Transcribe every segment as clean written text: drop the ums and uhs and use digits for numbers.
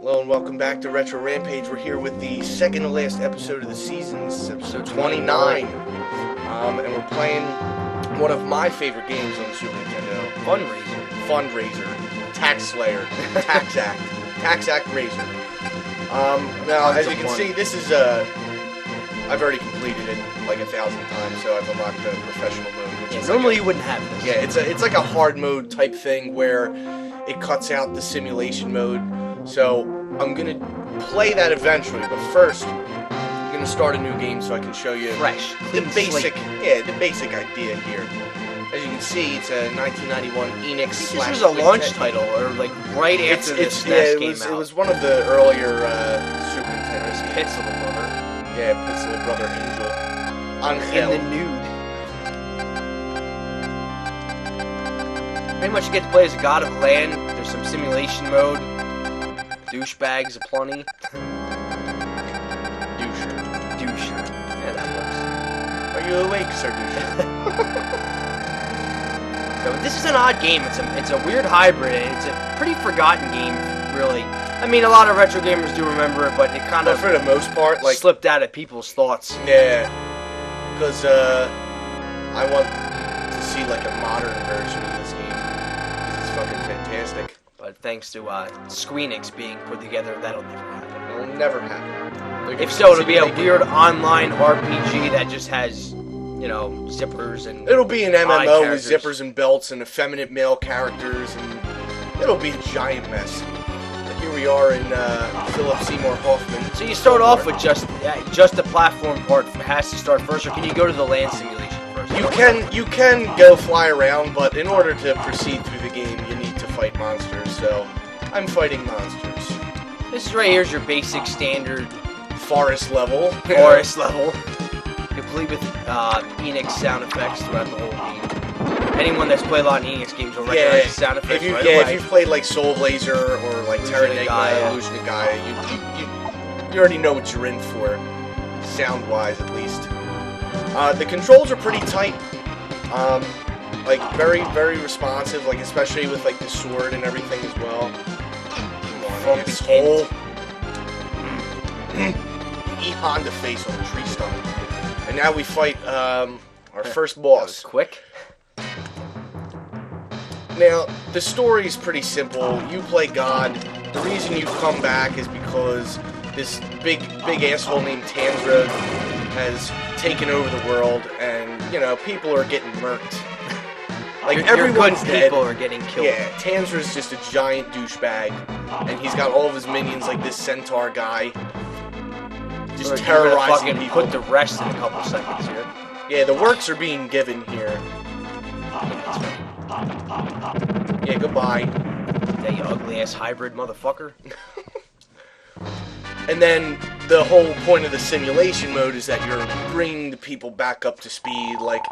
Hello and welcome back to Retro Rampage. We're here with the second to last episode of the season. This is episode 29. And we're playing one of my favorite games on the Super Nintendo. Fundraiser. Tax Slayer. Tax Act. Tax ActRaiser. Now, as you can see, this is, I've already completed it like 1,000 times, so I've unlocked the professional mode. Which is normally you wouldn't have this. Yeah, it's like a hard mode type thing where it cuts out the simulation mode. So I'm gonna play that eventually, but first I'm gonna start a new game so I can show you the basic idea here. As you can see, it's a 1991 Enix. This was a launch title, or like right after the SNES came out. It was one of the earlier Super Nintendo games. Pitt's little brother. Yeah, Pitt's little brother Angel. In the nude. Pretty much you get to play as a god of land. There's some simulation mode. Douchebags aplenty. Doucher. Yeah, that works. Are you awake, Sir Doucher? So this is an odd game. It's a weird hybrid, and it's a pretty forgotten game, really. I mean, a lot of retro gamers do remember it, but it kind of, for the most part, like, slipped out of people's thoughts. Yeah, because I want to see like a modern version of this game. This is fucking fantastic. But thanks to Squeenix being put together, that'll never happen. It'll never happen. If so, it'll be a weird online RPG that just has, you know, zippers and... It'll be an MMO with zippers and belts and effeminate male characters, and it'll be a giant mess. But here we are in Philip Seymour Hoffman. So you start off with just the platform part has to start first, or can you go to the land simulation first? You can go fly around, but in order to proceed through the game, you need to fight monsters, so I'm fighting monsters. This right here is your basic standard forest level. Complete with Enix sound effects throughout the whole game. Anyone that's played a lot of Enix games will recognize the sound effects right away. If you've played like Soul Blazer or like Terra Nigma, Illusion of Gaia, you already know what you're in for, sound-wise at least. The controls are pretty tight. Like very, very responsive, like especially with like the sword and everything as well. Come on, asshole. Eat Honda face on a tree stump. And now we fight our first boss. That was quick. Now, the story's pretty simple. You play God. The reason you've come back is because this big asshole named Tanzra has taken over the world, and, you know, people are getting murked. Like, everyone's dead. People are getting killed. Yeah, Tanzra's just a giant douchebag, and he's got all of his minions like this centaur guy. Just terrorizing people. Put the rest in a couple seconds here. Yeah, the works are being given here. Yeah, goodbye. Yeah, you ugly-ass hybrid motherfucker. And then the whole point of the simulation mode is that you're bringing the people back up to speed, like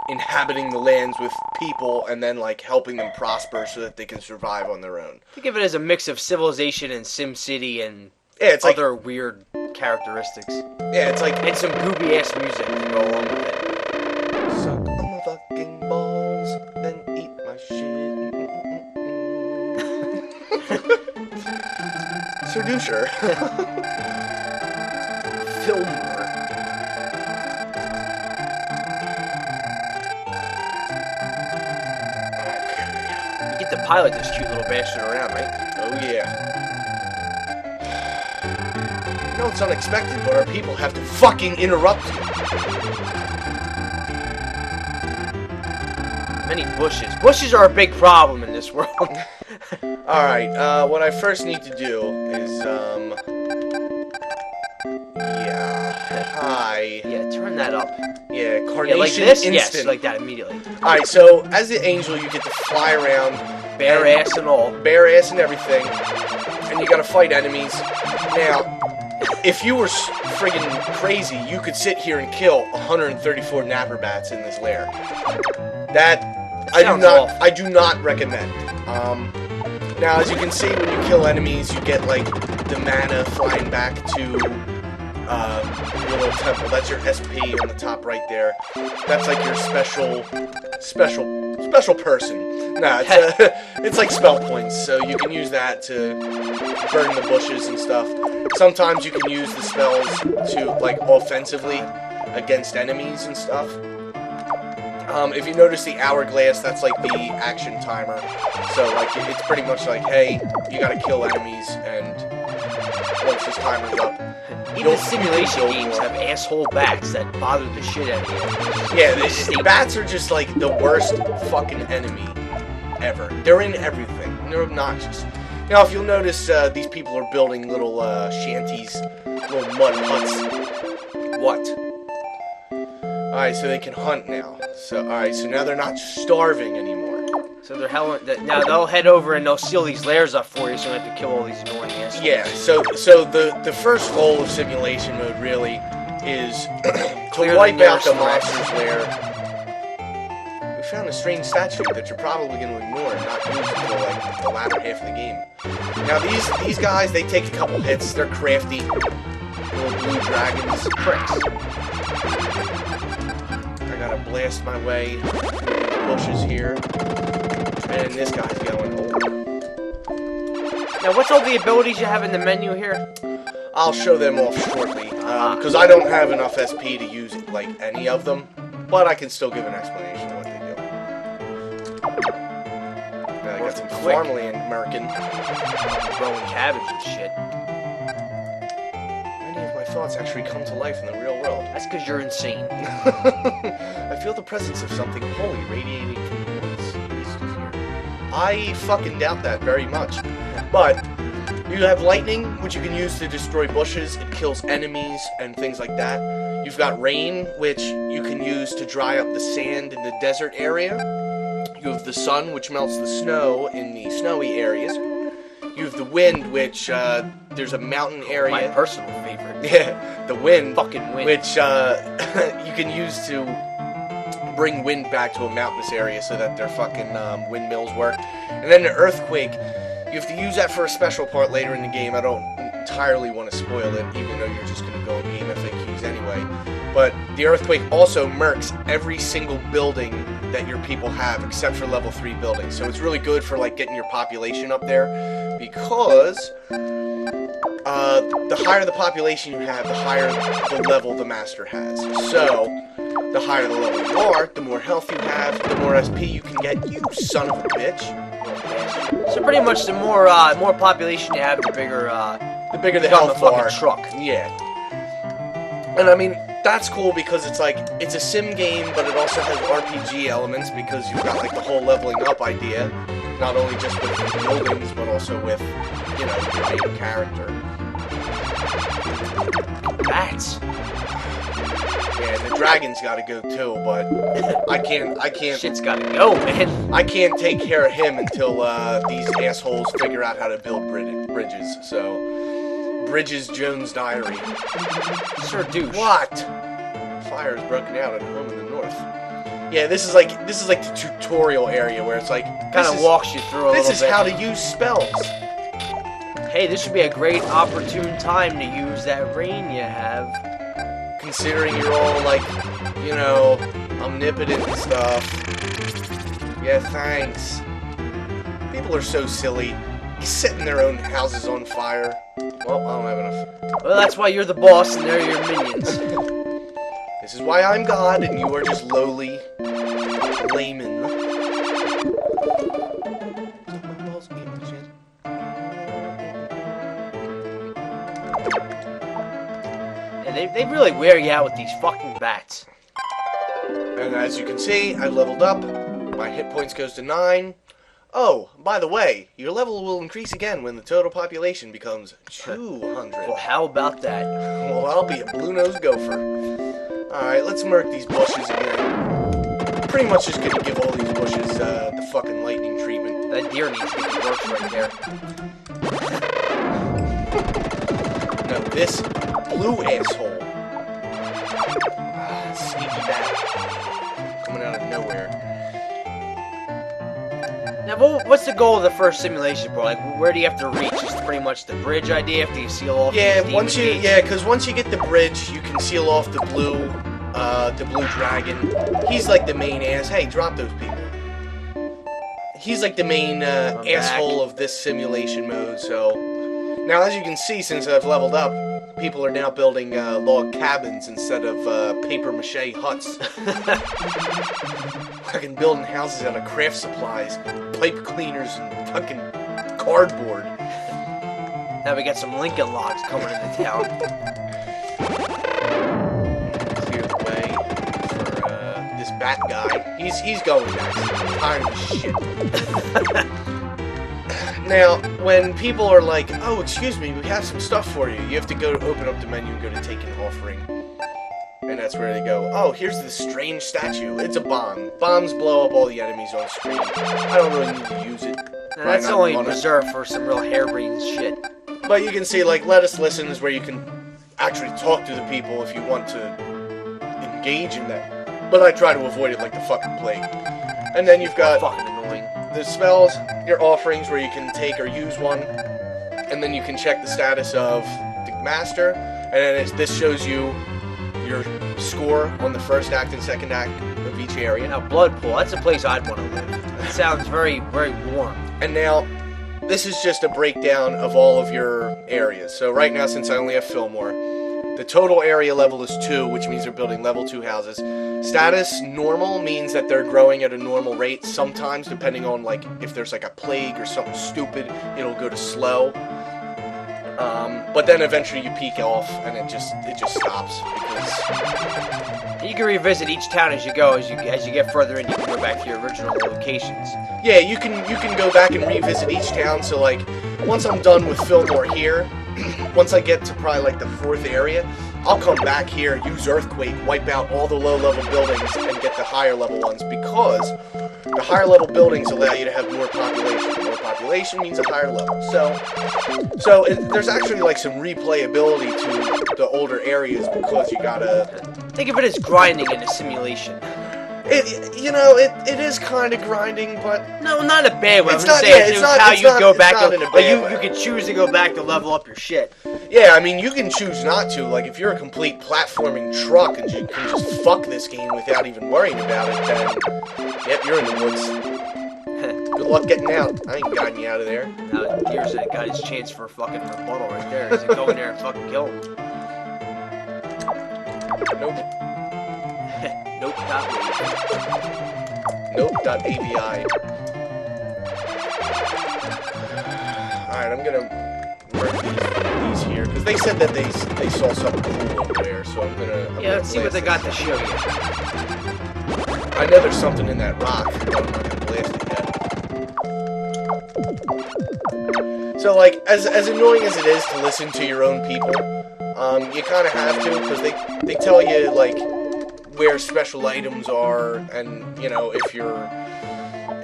inhabiting the lands with people and then like helping them prosper so that they can survive on their own. Think of it as a mix of Civilization and SimCity and it's other weird characteristics. Yeah, it's like... And some goopy-ass music to go along with it. Suck on my fucking balls, then eat my shit. Sir Doucher. Fillmore. You get to pilot this cute little bastard around, right? Oh, yeah. You know, it's unexpected, but our people have to fucking interrupt you. Many bushes. Bushes are a big problem in this world. Alright, what I first need to do is, Yeah, turn that up. Yeah, Carnation like this? Instant. Yes, like that immediately. Alright, so, as the angel, you get to fly around. Bare ass and all. Bare ass and everything. And you gotta fight enemies. Now, if you were friggin' crazy, you could sit here and kill 134 napper bats in this lair. That I do not recommend. Now, as you can see, when you kill enemies, you get like the mana flying back to your little temple. That's your SP on the top right there. That's like your special person. Nah, it's like spell points, so you can use that to burn the bushes and stuff. Sometimes you can use the spells to, like, offensively against enemies and stuff. If you notice the hourglass, that's like the action timer. So, like, it's pretty much like, hey, you gotta kill enemies, and once this timer's up, even the simulation games have asshole bats that bother the shit out of you. Yeah, the bats are just like the worst fucking enemy ever. They're in everything. They're obnoxious. Now, if you'll notice, these people are building little shanties, little mud huts. What? Alright, so they can hunt now. So, alright, so now they're not starving anymore. So now they'll head over and they'll seal these layers up for you, so you don't have to kill all these annoying assholes. Yeah, so the first goal of simulation mode really is to wipe out the monster's lair. We found a strange statue that you're probably going to ignore and not use until like the latter half of the game. Now these guys, they take a couple hits. They're crafty little blue dragons, pricks. I gotta blast my way through the bushes here. And this guy's going over. Now, what's all the abilities you have in the menu here? I'll show them off shortly, because I don't have enough SP to use, like, any of them, but I can still give an explanation of what they do. I got some farmland, American. Growing cabbage and shit. Many of my thoughts actually come to life in the real world. That's because you're insane. I feel the presence of something holy radiating from the woods. I fucking doubt that very much. But you have lightning, which you can use to destroy bushes. It kills enemies and things like that. You've got rain, which you can use to dry up the sand in the desert area. You have the sun, which melts the snow in the snowy areas. You have the wind, which there's a mountain area. My personal favorite. Yeah, the wind. Fucking wind. Which you can use to bring wind back to a mountainous area so that their fucking windmills work. And then the earthquake, you have to use that for a special part later in the game. I don't entirely want to spoil it, even though you're just going to go in game FAQs anyway. But the earthquake also murks every single building that your people have, except for level 3 buildings. So it's really good for, like, getting your population up there, because the higher the population you have, the higher the level the master has. So the higher the level you are, the more health you have, the more SP you can get. You son of a bitch. So pretty much the more population you have, the bigger the health bar. Fucking truck. Yeah. And I mean, that's cool because it's like, it's a sim game, but it also has RPG elements because you've got like the whole leveling up idea. Not only just with buildings, but also with, you know, your main character. Bats. Yeah, and the dragon's gotta go too, but I can't... Shit's gotta go, man. I can't take care of him until these assholes figure out how to build bridges, so... Bridges Jones' diary. Sir douche. What? Fire is broken out at home in the north. Yeah, this is like the tutorial area where it's like... Kind of walks you through a little bit. This is how to use spells. Hey, this would be a great opportune time to use that rain you have. Considering you're all, like, you know, omnipotent and stuff. Yeah, thanks. People are so silly. Setting their own houses on fire. Well, I don't have enough. Well, that's why you're the boss and they're your minions. This is why I'm God and you are just lowly laymen. They really wear you out with these fucking bats. And as you can see, I leveled up. My hit points goes to 9. Oh, by the way, your level will increase again when the total population becomes 200. Well, how about that? Well, I'll be a blue-nosed gopher. Alright, let's murk these bushes again. Pretty much just gonna give all these bushes the fucking lightning treatment. That deer needs to get works right there. No, this blue asshole. Sneaky bat. Coming out of nowhere. Now, what's the goal of the first simulation, bro? Like, where do you have to reach? Just pretty much the bridge idea after you seal off. Yeah, because once you get the bridge, you can seal off the blue dragon. He's like the main ass. Hey, drop those people. He's like the main asshole of this simulation mode. So now, as you can see, since I've leveled up, people are now building log cabins instead of paper mache huts. Fucking building houses out of craft supplies, pipe cleaners, and fucking cardboard. Now we got some Lincoln logs coming into town. Clear the way for this bat guy. He's going next. I'm tired of this shit. Now, when people are like, "Oh, excuse me, we have some stuff for you," you have to go to open up the menu and go to take an offering. And that's where they go, "Oh, here's this strange statue. It's a bomb. Bombs blow up all the enemies on screen. I don't really need to use it." Now, that's only reserved for some real harebrained shit. But you can see, like, Let Us Listen is where you can actually talk to the people if you want to engage in that. But I try to avoid it like the fucking plague. And then you've got fucking annoying. The spells, your offerings where you can take or use one. And then you can check the status of the master. And then this shows you your score on the first act and second act of each area. Now, Bloodpool, that's a place I'd want to live. It sounds very, very warm. And now, this is just a breakdown of all of your areas. So right now, since I only have Fillmore, the total area level is 2, which means they're building level 2 houses. Status normal means that they're growing at a normal rate. Sometimes, depending on like if there's like a plague or something stupid, it'll go to slow. But then eventually you peak off, and it just stops because you can revisit each town as you go. As you get further in, you can go back to your original locations. Yeah, you can go back and revisit each town. So like, once I'm done with Fillmore here, once I get to probably like the 4th area, I'll come back here, use Earthquake, wipe out all the low-level buildings, and get the higher-level ones, because the higher-level buildings allow you to have more population. More population means a higher level. So there's actually like some replayability to the older areas, because you gotta... Think of it as grinding in a simulation. It is kind of grinding, but... No, not in a bad way. It's not, yeah, it's not, how it's you not, go it's back not to, in a bad way. You can choose to go back to level up your shit. Yeah, I mean, you can choose not to. Like, if you're a complete platforming truck and you can just fuck this game without even worrying about it, then, yep, you're in the woods. Good luck getting out. I ain't guiding you out of there. Now, Gears got his chance for a fucking rebuttal right there. He's gonna go in there and fucking kill him. Nope. Nope, not really. Nope.avi. Alright, I'm gonna mark these here, because they said that they saw something cool over there, so I'm gonna let's see what they got to show you. I know there's something in that rock, but I'm not gonna blast it yet. So, like, as annoying as it is to listen to your own people, you kind of have to, because they tell you, like, where special items are, and, if you're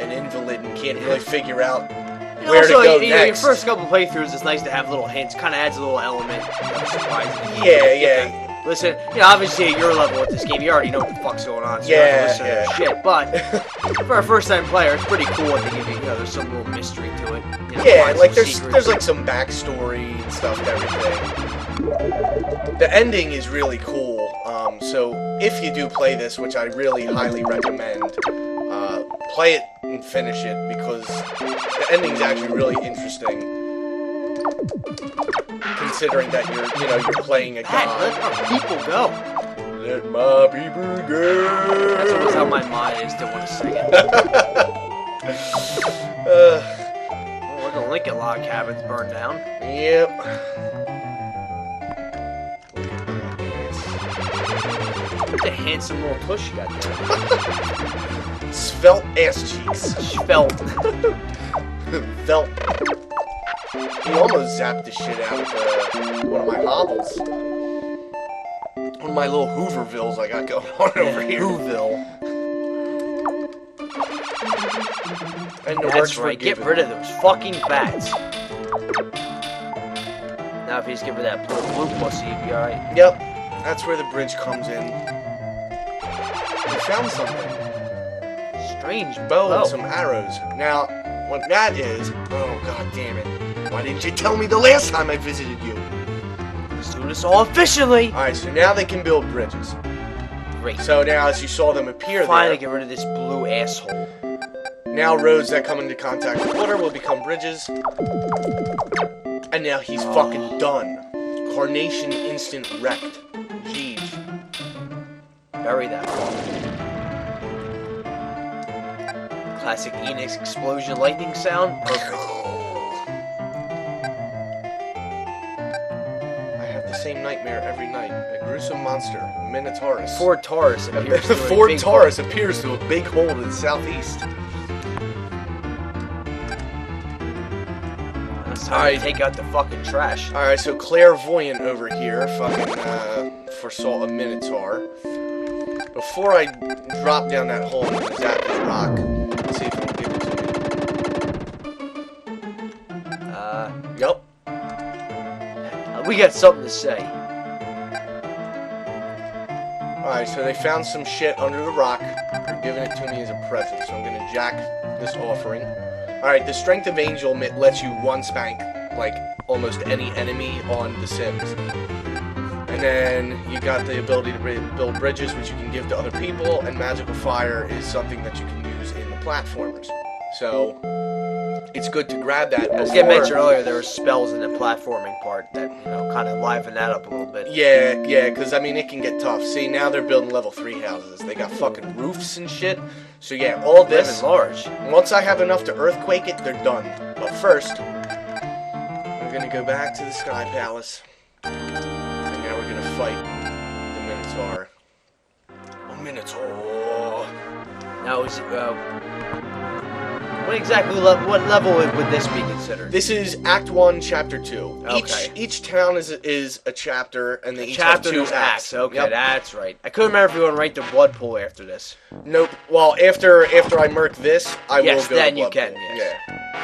an invalid and can't really figure out where to go next. Your first couple playthroughs, it's nice to have little hints. Kind of adds a little element of surprise. Yeah. Listen, obviously at your level with this game, you already know what the fuck's going on, so you don't have to listen to their shit. But for a first-time player, it's pretty cool that they give you, there's some little mystery to it. Like there's like some backstory and stuff to everything. The ending is really cool. So if you do play this, which I really highly recommend, play it and finish it, because the ending's actually really interesting, considering that you're playing a god. Let our people go. Let my people go. That's how my mind is doing a second. Look at Lincoln log cabins burned down. Yep. What a handsome little tush you got there. Svelte ass cheeks. Svelte. Velt. He almost zapped the shit out of one of my hobbles. One of my little Hoovervilles I got going on over here. Whoville. And that's right, get rid of those fucking bats. Now if you just get rid of that blue pussy, you'd be alright. Yep, that's where the bridge comes in. I found something. Strange bow and some arrows. Now, what that is... Oh, god damn it. Why didn't you tell me the last time I visited you? Let's do this all efficiently. Alright, so now they can build bridges. Great. So now as you saw them appear Finally there... get rid of this blue asshole. Now roads that come into contact with water will become bridges. And now he's fucking done. Carnation instant wrecked. Jeez. Bury that one. Classic Enix explosion lightning sound. Perfect. I have the same nightmare every night. A gruesome monster, Minotaurus. Ford Taurus appears to Ford Taurus appears to a big hole to the southeast. Alright, take out the fucking trash. Alright, so Clairvoyant over here fucking foresaw a Minotaur. Before I drop down that hole and zap this rock, let's see if it'll give it to me. Yup. We got something to say. Alright, so they found some shit under the rock. They're giving it to me as a present, so I'm gonna jack this offering. Alright, the Strength of Angel lets you one spank, like, almost any enemy on The Sims. And then you got the ability to build bridges, which you can give to other people, and Magical Fire is something that you can use in the platformers. So, it's good to grab that. As I mentioned earlier, there were spells in the platforming part that, you know, kind of liven that up a little bit. Yeah, because, I mean, it can get tough. See, now they're building level 3 houses. They got fucking roofs and shit. So, yeah, all this... large. Once I have enough to earthquake it, they're done. But first, we're gonna go back to the Sky Palace. And now we're gonna fight the Minotaur. A Minotaur. Now, is it, what level would this be considered? This is Act 1, Chapter 2. Okay. Each town is a chapter, and they each chapter have 2 acts. Okay, Yep. that's right. I couldn't remember if we were going to rank the blood pool after this. Nope. Well, after I murk this, I will go then to you blood can, pool. yes. Yeah.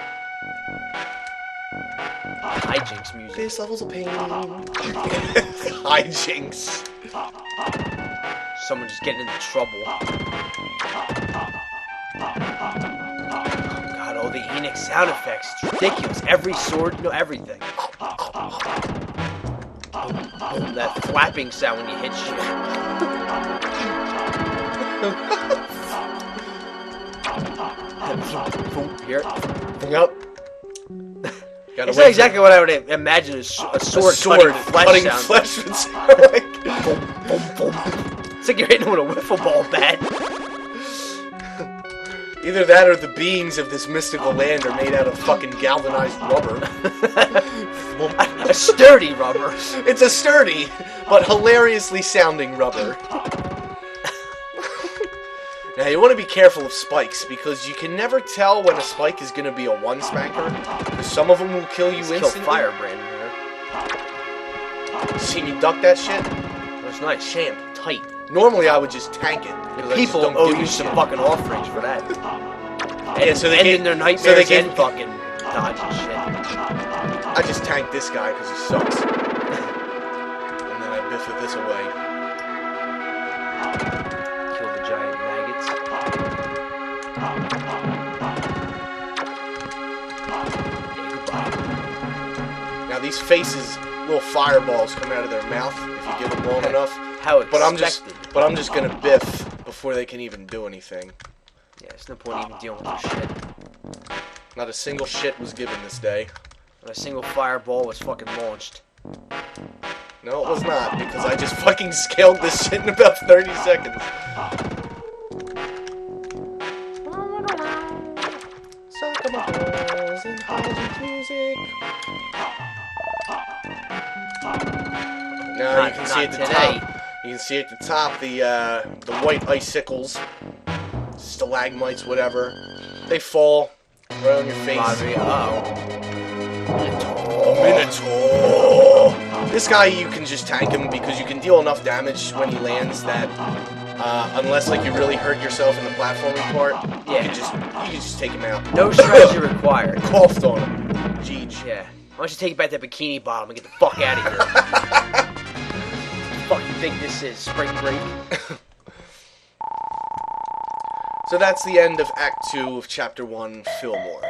Hijinks music. This level's a pain. Hijinks. Someone just getting into trouble. God, all the Enix sound effects. It's ridiculous. Every sword, everything. That flapping sound when you hit shit. Here. Yep. It's not exactly what I would imagine a sword cutting flesh would sound like. Boom, boom, boom. It's like you're hitting with a wiffle ball bat. Either that or the beings of this mystical land are made out of fucking galvanized rubber. A sturdy rubber. It's a sturdy, but hilariously sounding rubber. Now, you want to be careful of spikes, because you can never tell when a spike is going to be a one-spanker. Some of them will kill you instantly. Kill Firebrand here. See me duck that shit? That was nice. Champ. Tight. Normally, I would just tank it. People owe you some fucking offerings for that. Yeah, so they ending their nightmares and fucking dodging shit. I just tanked this guy because he sucks. And then I biffed this away. Kill the giant maggots. Now these faces, little fireballs come out of their mouth if you give them long enough. How expected. But I'm just gonna biff before they can even do anything. Yeah, there's no point even dealing with this shit. Not a single shit was given this day. Not a single fireball was fucking launched. No, it was not, because I just fucking scaled this shit in about 30 seconds. Soccer balls and Hijinks music. Now you can see at the top. You can see at the top the white icicles, stalagmites, whatever. They fall right on your face. Minotaur. This guy, you can just tank him because you can deal enough damage when he lands that, unless like you really hurt yourself in the platforming part, you can just take him out. No strategy required. Coughed on him. Jeez. Yeah. Why don't you take back that bikini bottom and get the fuck out of here? What the fuck you think this is? Spring break? So that's the end of Act 2 of Chapter 1, Fillmore.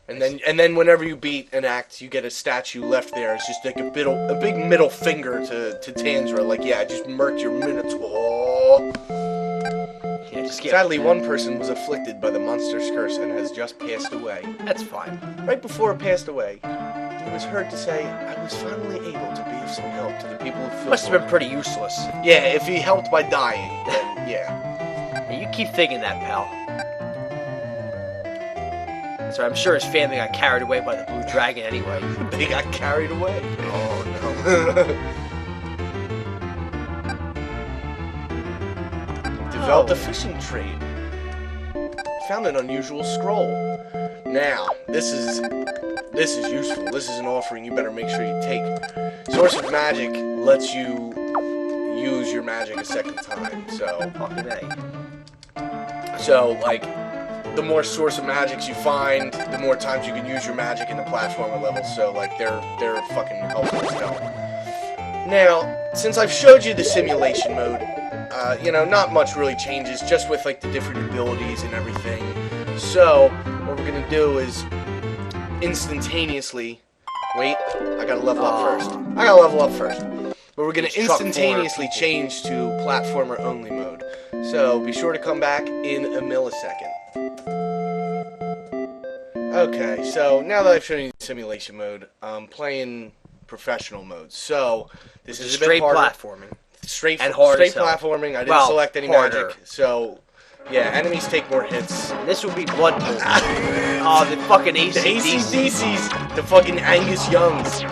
And then whenever you beat an act, you get a statue left there. It's just like a big middle finger to Tanzra. Like, yeah, just murked your Minotaur. Yeah, Sadly, one person was afflicted by the monster's curse and has just passed away. That's fine. Right before it passed away, it was heard to say, I was finally able to be of some help to the people of Philport. Must have been pretty useless. Yeah, if he helped by dying, then yeah. Hey, you keep thinking that, pal. So I'm sure his family got carried away by the blue dragon anyway. They got carried away. Oh, no. Developed a fishing trade. Found an unusual scroll. Now, this is useful. This is an offering you better make sure you take. Source of Magic lets you use your magic a second time. So, Fucking A. So, like, the more source of magics you find, the more times you can use your magic in the platformer level. So, like, they're fucking helpful as hell. Now, since I've showed you the simulation mode, you know, not much really changes, just with, like, the different abilities and everything. So, what we're gonna do is instantaneously... Wait, I gotta level up first. But we're gonna instantaneously change to platformer-only mode. So, be sure to come back in a millisecond. Okay, so now that I've shown you simulation mode, I'm playing professional mode. So, this is a bit straight harder. Platforming. Straight platforming. platforming. I didn't select any harder. magic. So, yeah, enemies take more hits. This would be blood pool. Oh, the fucking The AC/DC. ACDCs, the fucking Angus Youngs.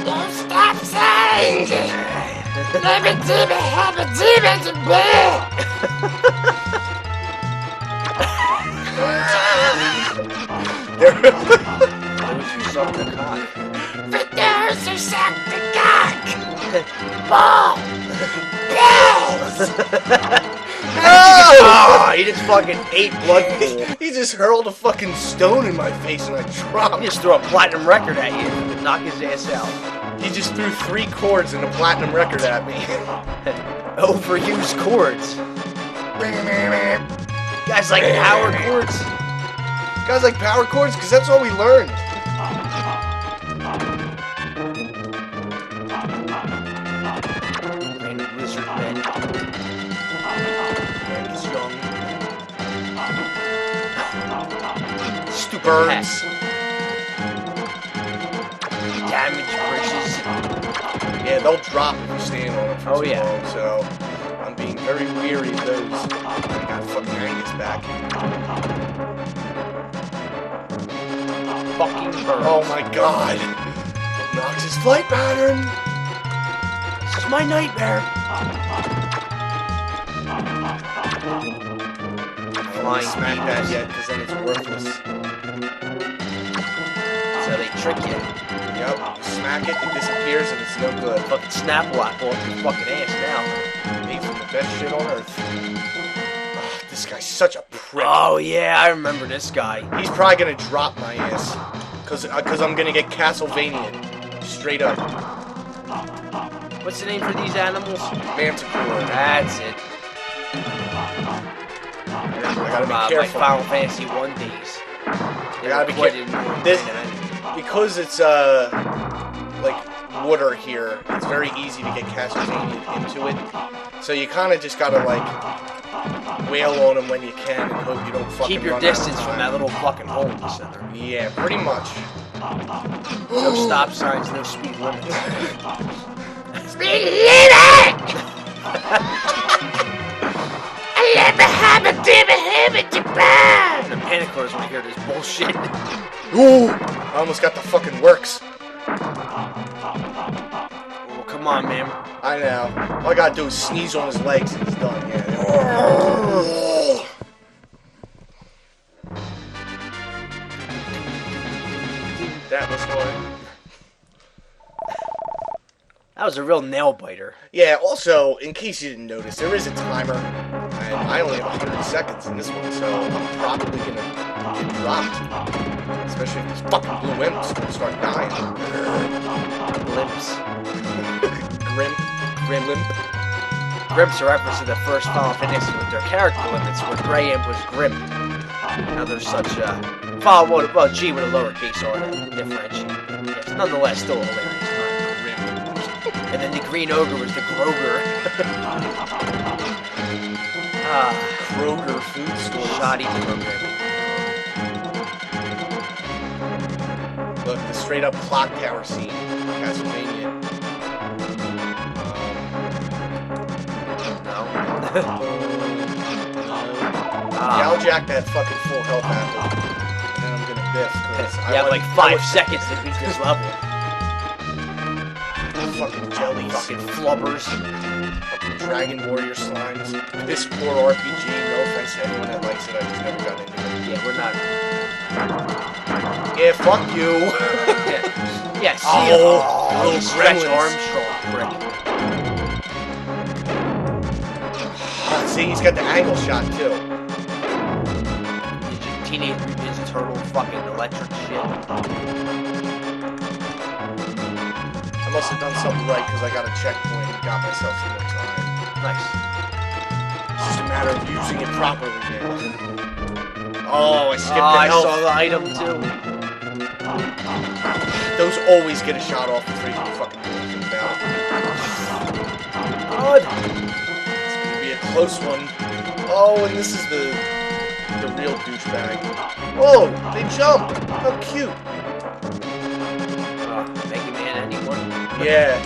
Don't stop saying it! For those who suck the cock! Ball! Balls! Oh, he just fucking ate blood pool. He just hurled a fucking stone in my face and I dropped. He just threw a platinum record at you to knock his ass out. He just threw 3 chords and a platinum record at me. Overused chords. You guys like power chords? You guys like power chords? Because that's all we learned. Random lizard men. Angus Young. Stupid Burns. pest. Damage bridges. Yeah, they'll drop if you stand on them for too yeah. long, so I'm being very weary of those. I got fucking Angus back. Fucking birds. Oh my god. Nox's flight pattern. This is my nightmare. I don't smack that yet, because then it's worthless. So they trick you. Yep, you smack it, it disappears, and it's no good. Fucking Snapple apple up your fucking ass now. Made from the best shit on earth. Ugh, this guy's such a prick. Oh yeah, I remember this guy. He's probably gonna drop my ass. Cause I'm gonna get Castlevania. Straight up. What's the name for these animals? Manticore. That's it. I gotta be My careful. Final Fantasy 1 days. I gotta be careful. Because it's like water here, it's very easy to get Castlevania into it. So you kind of just gotta like wail on them when you can and hope you don't fucking Keep your run out of distance from time. that little fucking hole in the center. Yeah, pretty much. No stop signs, no speed limits. Speed limit! The panicores want to hear this bullshit. Ooh! I almost got the fucking works. Oh, come on, man. I know. All I gotta do is sneeze on his legs and he's done. Yeah. That was hard. That was a real nail biter. Yeah, also, in case you didn't notice, there is a timer, and I only have 100 seconds in this one, so I'm probably gonna get dropped. Especially if these fucking blue imps don't start dying. Limps. Grim limp. Grimp's a reference to the first Final Fantasy with their character limits, where Grey Imp was Grim. Now there's such well, G with a lowercase r to differentiate. Yes, nonetheless, still hilarious. Not grim. And then the green ogre was the Groger. Kroger food store. Shoddy program. Look, the straight up clock tower scene. Castlevania. No. I'll jack that fucking full health apple. And then I'm gonna biff. You have like 5 seconds to beat this level. Fucking jellies. Fucking flubbers. Fucking Dragon Warrior slimes. This poor RPG. No offense to anyone that likes it. I just never got into it. Yeah, we're not. Yeah, fuck you. Yeah, see little Stretch gremlins. Armstrong prick. See, he's got the angle shot too. Teenage Mutant Ninja Turtle fucking electric shit. I must have done something right because I got a checkpoint and got myself some more time. Nice. It's just a matter of using it properly now. Oh, I skipped the I health. saw the item too. Those always get a shot off before you can fucking do anything about it. God. It's gonna be a close one. Oh, and this is the real douchebag. Oh, they jump! How cute! Mega Man, anyone? Yeah.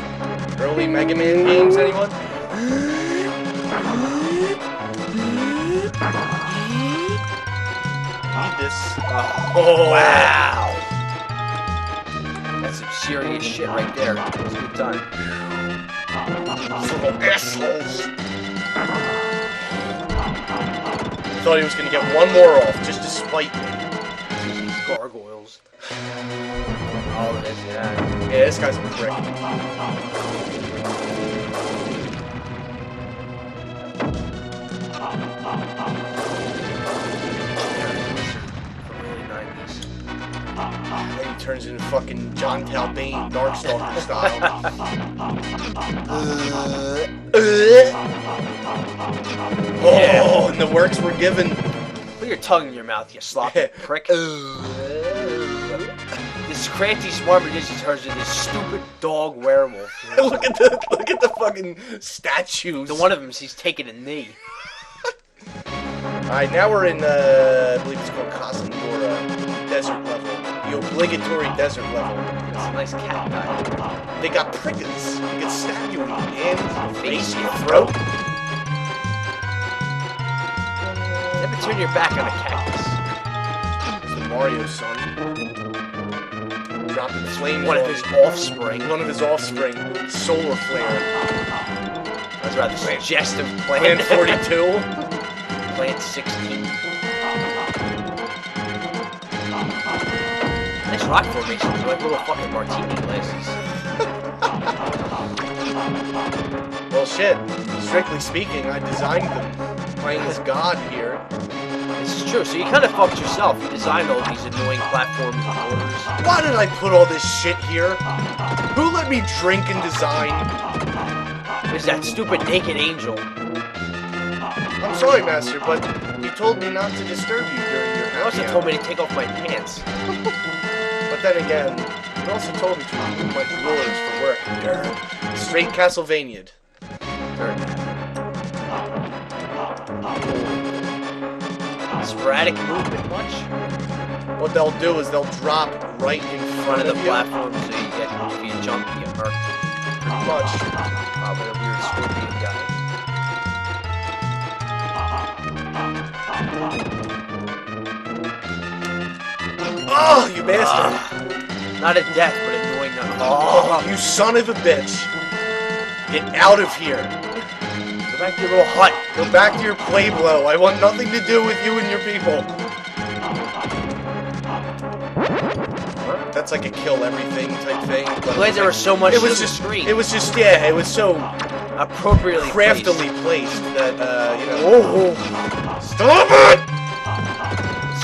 Early Mega Man games, anyone? Need this. Oh, wow! That's some serious shit right there. It was a good time. Little assholes. Thought he was gonna get one more off just to spite me. These gargoyles. Oh, this guy. Yeah, this guy's a prick. Then he turns into fucking John Talbane, Darkstalker style. Oh, and the works were given. Put your tongue in your mouth, you sloppy prick. This cranty smart magician turns into this stupid dog werewolf. look at the fucking statues. The one of them, he's taking a knee. Alright, now we're in, I believe it's called Casandora desert level. The obligatory desert level. It's a nice cat guy. They got prickers. You can stab you in your hand, your face, your throat. Never turn your back on a cactus. It's the Mario son. Dropping flames. One of his offspring. One of his offspring. Solar flare. That's rather suggestive. Plan 42. Plant 16. Nice rock formations, like little fucking martini glasses. Well, shit. Strictly speaking, I designed them. Playing as God here. This is true, so you kind of fucked yourself. You designed all these annoying platforms and borders. Why did I put all this shit here? Who let me drink and design? There's that stupid naked angel. I'm sorry, Master, but you told me not to disturb you during your You also happy told hour. me to take off my pants. But then again, you also told me to remove my drawers for work. Durr. Straight Castlevania'd. Sporadic movement much? What they'll do is they'll drop right in Front of the you. platform, so you get, if you jump, you get hurt. Pretty much. Probably a weird scorpion guy. Oh, you bastard! Not a death, but annoying. Oh, you son of a bitch! Get out of here! Go back to your little hut. Go back to your Pueblo. I want nothing to do with you and your people. That's like a kill everything type thing. But I'm glad there was so much it was to the just screen. It was just yeah. It was so appropriately craftily placed that you know. Oh. Stop it!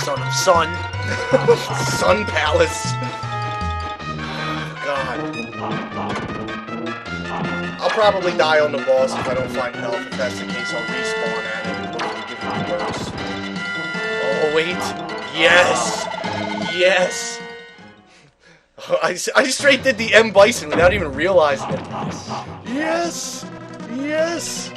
Son of sun. Sun Palace. God. I'll probably die on the boss if I don't find health. If that's the case, I'll respawn at it and hopefully give it worse. Oh, wait. Yes! Yes! I straight did the M. Bison without even realizing it. Yes! Yes!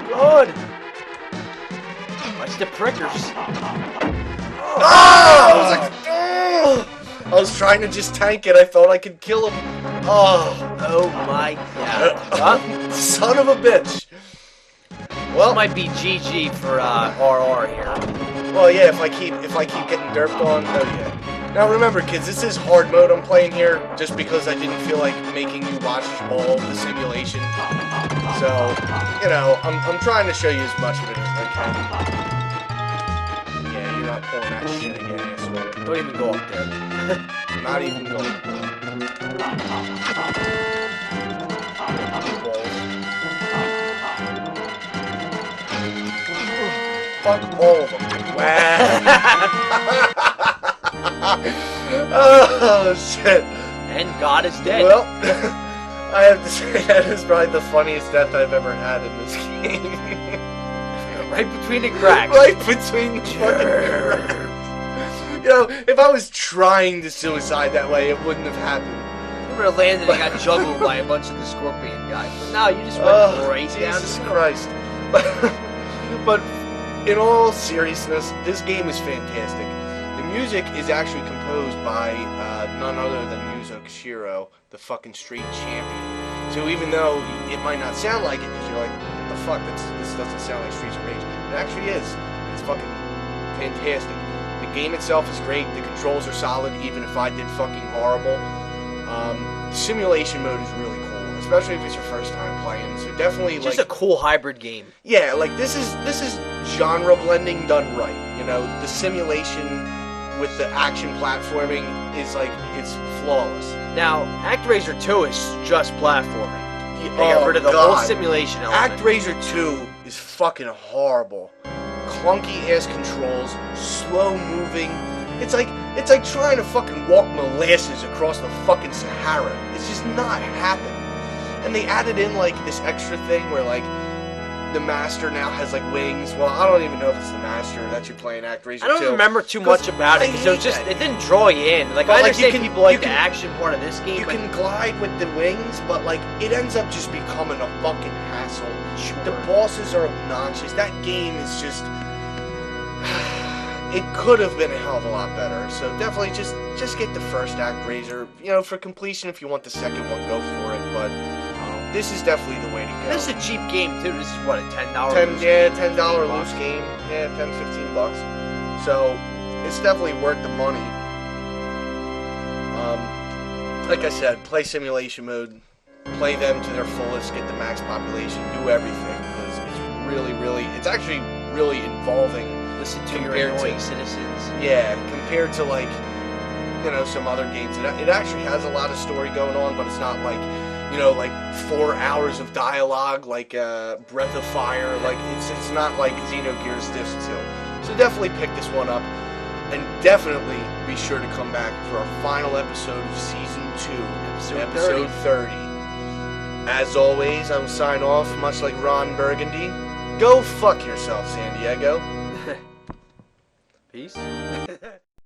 Good! Watch the prickers. I was like, I was trying to just tank it. I thought I could kill him. Oh my god. Son of a bitch. Well, This might be GG for RR here. well, yeah. If I keep getting derped on, oh yeah. Now remember, kids, this is hard mode I'm playing here, just because I didn't feel like making you watch all the simulation. So, you know, I'm trying to show you as much of it as I can. Yeah, you're not pulling that shit again, asshole. Don't even go up there. Not even going. Fuck all of them. Wow. Oh, shit. And God is dead. Well, I have to say that is probably the funniest death I've ever had in this game. Right between the cracks. Right between the fucking cracks. You know, if I was trying to suicide that way, it wouldn't have happened. You would have landed and got juggled by a bunch of the scorpion guys. But no, you just went right down. Jesus Christ. But in all seriousness, this game is fantastic. The music is actually composed by none other than Yuzo Koshiro, the fucking street champion. So even though it might not sound like it, because you're like, what the fuck, this doesn't sound like Streets of Rage, it actually is. It's fucking fantastic. The game itself is great, the controls are solid, even if I did fucking horrible. Simulation mode is really cool, especially if it's your first time playing, so definitely It's just a cool hybrid game. yeah, like this is genre blending done right. You know, the simulation with the action platforming is like, it's flawless. Now, ActRaiser 2 is just platforming. They got rid of the whole simulation element. ActRaiser 2 is fucking horrible. Clunky ass controls, slow moving. It's like trying to fucking walk molasses across the fucking Sahara. It's just not happening. And they added in like this extra thing where like the master now has like wings. Well, I don't even know if it's the master that you're playing ActRaiser 2. I don't remember too much about it because it didn't draw you in. Like, But, I like, you understand can- people like you the can- action part of this game, You but can glide with the wings, but like it ends up just becoming a fucking hassle. Sure. The bosses are obnoxious. That game is just it could have been a hell of a lot better. So definitely just get the first ActRaiser. You know, for completion, if you want the second one, go for it. But this is definitely the way to go. this is a cheap game too. This is what, a $10 $10 $15 loose game. Yeah, $10-15. So it's definitely worth the money. Like I said, play simulation mode, play them to their fullest, get the max population, do everything, because it's really, it's actually really involving. Listen to your Compared to- annoying citizens. Yeah, compared to like, you know, some other games. It actually has a lot of story going on, but it's not like, you know, like 4 hours of dialogue like Breath of Fire. Like it's not like Xenogears Disc 2. So definitely pick this one up, and definitely be sure to come back for our final episode of Season 2, episode 30. As always, I will sign off, much like Ron Burgundy. Go fuck yourself, San Diego. Peace.